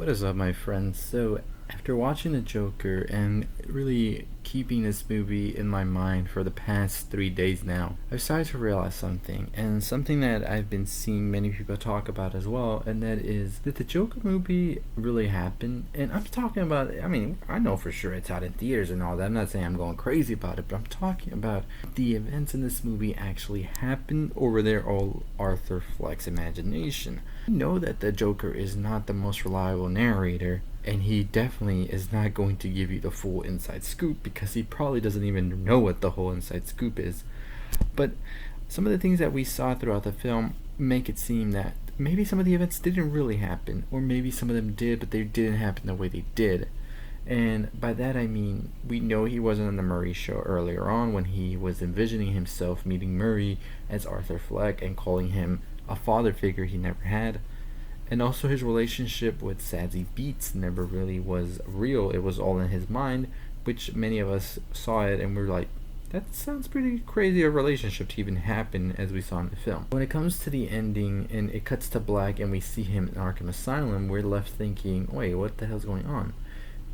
What is up, my friends? So, after watching The Joker and really keeping this movie in my mind for the past 3 days now, I've started to realize something, and something that I've been seeing many people talk about as well, and that is, did the Joker movie really happen? And I'm talking about, I know for sure it's out in theaters and all that. I'm not saying I'm going crazy about it, but I'm talking about the events in this movie actually happened, or were they all Arthur Fleck's imagination? I know that the Joker is not the most reliable narrator, and he definitely is not going to give you the full inside scoop because he probably doesn't even know what the whole inside scoop is. But some of the things that we saw throughout the film make it seem that maybe some of the events didn't really happen, or maybe some of them did, but they didn't happen the way they did. And by that I mean, we know he wasn't on the Murray show earlier on when he was envisioning himself meeting Murray as Arthur Fleck and calling him a father figure he never had. And also his relationship with Sassy Beats never really was real. It was all in his mind, which many of us saw it and we were like, that sounds pretty crazy a relationship to even happen, as we saw in the film. When it comes to the ending and it cuts to black and we see him in Arkham Asylum, we're left thinking, wait, what the hell's going on?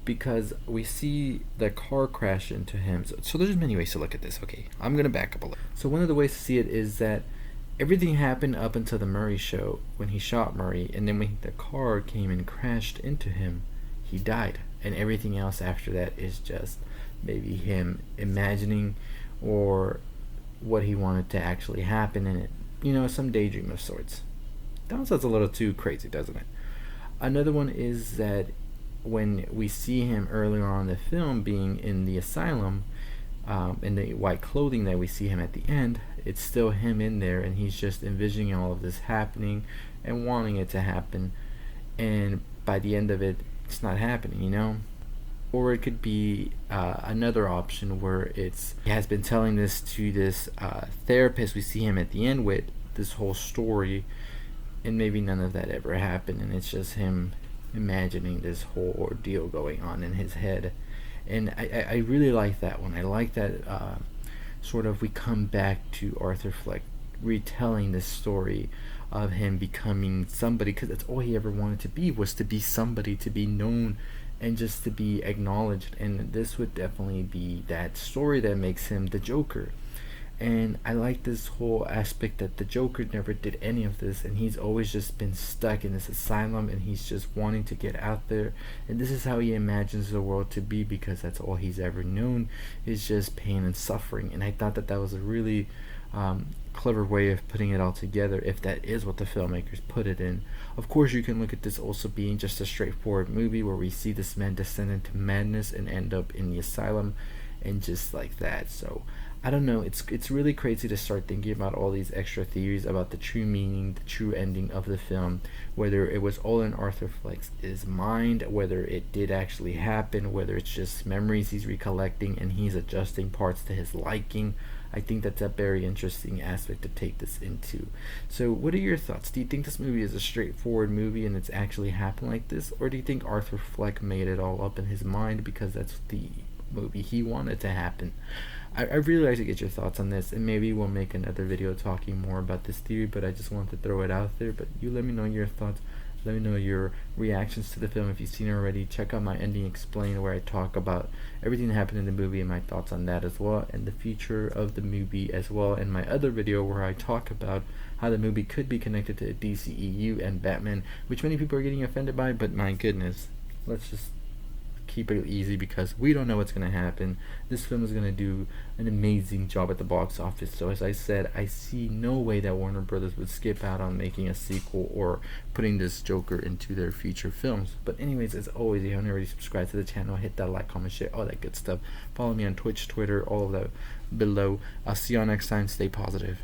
Because we see the car crash into him. So there's many ways to look at this. Okay, I'm going to back up a little. So one of the ways to see it is that everything happened up until the Murray show when he shot Murray, and then when the car came and crashed into him, he died. And everything else after that is just maybe him imagining or what he wanted to actually happen in it. You know, some daydream of sorts. That sounds a little too crazy, doesn't it? Another one is that when we see him earlier on in the film being in the asylum, in the white clothing that we see him at the end, it's still him in there, and he's just envisioning all of this happening and wanting it to happen, and by the end of it, it's not happening, you know? Or it could be another option where he has been telling this to this therapist we see him at the end with, this whole story, and maybe none of that ever happened, and it's just him imagining this whole ordeal going on in his head. And I really like that one. I like that sort of we come back to Arthur Fleck retelling this story of him becoming somebody, because that's all he ever wanted to be, was to be somebody, to be known and just to be acknowledged. And this would definitely be that story that makes him the Joker. And I like this whole aspect that the Joker never did any of this, and he's always just been stuck in this asylum, and he's just wanting to get out there. And this is how he imagines the world to be, because that's all he's ever known is just pain and suffering. And I thought that was a really clever way of putting it all together, if that is what the filmmakers put it in. Of course, you can look at this also being just a straightforward movie where we see this man descend into madness and end up in the asylum, and just like that. So I don't know, it's really crazy to start thinking about all these extra theories about the true meaning, the true ending of the film, whether it was all in Arthur Fleck's mind, whether it did actually happen, whether it's just memories he's recollecting and he's adjusting parts to his liking. I think that's a very interesting aspect to take this into. So what are your thoughts? Do you think this movie is a straightforward movie and it's actually happened like this? Or do you think Arthur Fleck made it all up in his mind because that's the movie he wanted to happen? I really like to get your thoughts on this, and maybe we'll make another video talking more about this theory, but I just wanted to throw it out there. But you let me know your thoughts. Let me know your reactions to the film if you've seen it already. Check out my ending explain, where I talk about everything that happened in the movie and my thoughts on that as well, and the future of the movie as well, and my other video where I talk about how the movie could be connected to the DCEU and Batman, which many people are getting offended by, but my goodness, let's just keep it easy because we don't know what's going to happen. This film is going to do an amazing job at the box office. So as I said, I see no way that Warner Brothers would skip out on making a sequel or putting this Joker into their future films. But anyways, as always, if you haven't already subscribed to the channel, hit that like, comment, share, all that good stuff. Follow me on Twitch, Twitter, all of that below. I'll see y'all next time. Stay positive.